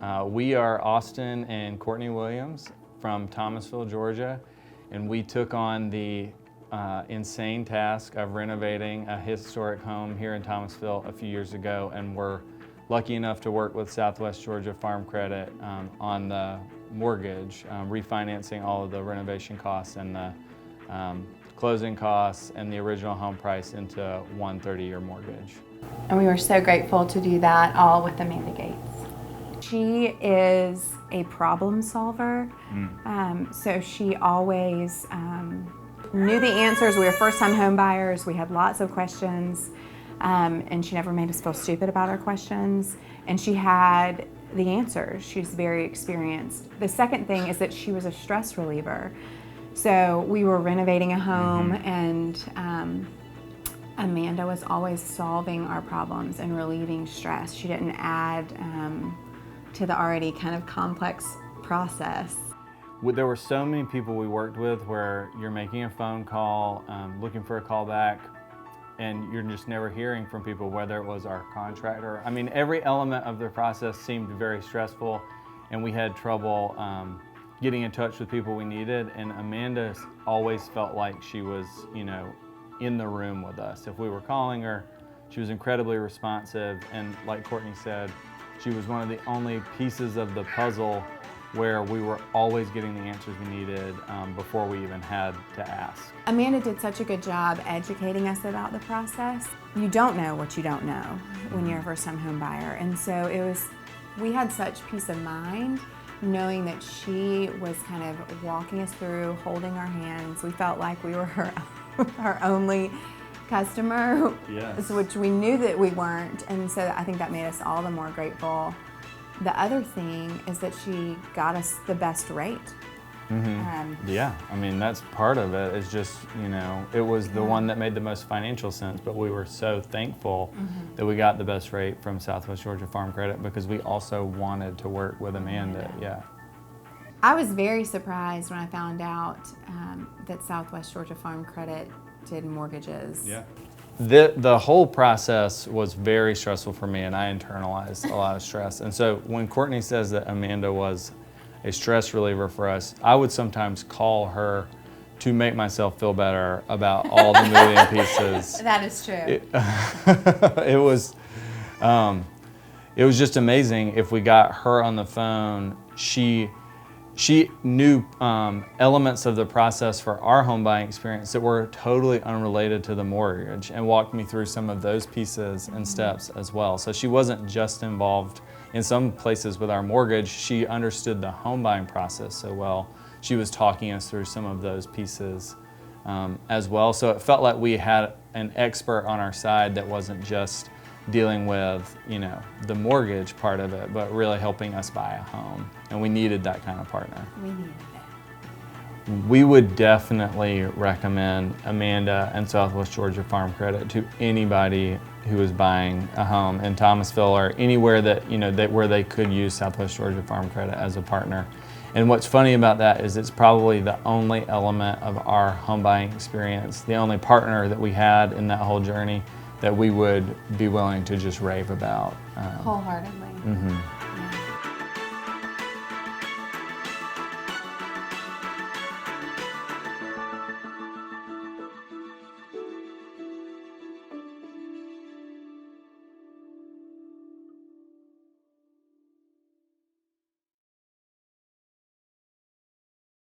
We are Austin and Courtney Williams from Thomasville, Georgia, and we took on the insane task of renovating a historic home here in Thomasville a few years ago, and we're lucky enough to work with Southwest Georgia Farm Credit on the mortgage, refinancing all of the renovation costs and the closing costs and the original home price into one 30-year mortgage. And we were so grateful to do that all with Amanda Gates. She is a problem solver, so she always knew the answers. We were first-time home buyers. We had lots of questions, and she never made us feel stupid about our questions, and she had the answers. She's very experienced. The second thing is that she was a stress reliever. So we were renovating a home, and Amanda was always solving our problems and relieving stress. She didn't add to the already kind of complex process. There were so many people we worked with where you're making a phone call, looking for a call back, and you're just never hearing from people, whether it was our contractor. I mean, every element of the process seemed very stressful, and we had trouble getting in touch with people we needed, and Amanda always felt like she was, in the room with us. If we were calling her, she was incredibly responsive, and like Courtney said, she was one of the only pieces of the puzzle where we were always getting the answers we needed before we even had to ask. Amanda did such a good job educating us about the process. You don't know what you don't know when you're a first-time home buyer, and so we had such peace of mind knowing that she was kind of walking us through, holding our hands. We felt like we were her only customer, yes, which we knew that we weren't, and so I think that made us all the more grateful. The other thing is that she got us the best rate. Yeah, I mean, that's part of it. It's just, it was the one that made the most financial sense, but we were so thankful that we got the best rate from Southwest Georgia Farm Credit because we also wanted to work with Amanda. Yeah. I was very surprised when I found out that Southwest Georgia Farm Credit did mortgages. Yeah. The whole process was very stressful for me, and I internalized a lot of stress. And so when Courtney says that Amanda was a stress reliever for us, I would sometimes call her to make myself feel better about all the moving pieces. That is true. It was just amazing. If we got her on the phone, she knew elements of the process for our home buying experience that were totally unrelated to the mortgage and walked me through some of those pieces and steps as well. So she wasn't just involved in some places with our mortgage, she understood the home buying process so well. She was talking us through some of those pieces as well. So it felt like we had an expert on our side that wasn't just dealing with, the mortgage part of it, but really helping us buy a home. And we needed that kind of partner. We needed it. We would definitely recommend Amanda and Southwest Georgia Farm Credit to anybody who is buying a home in Thomasville or anywhere that, where they could use Southwest Georgia Farm Credit as a partner. And what's funny about that is it's probably the only element of our home buying experience, the only partner that we had in that whole journey that we would be willing to just rave about. Wholeheartedly.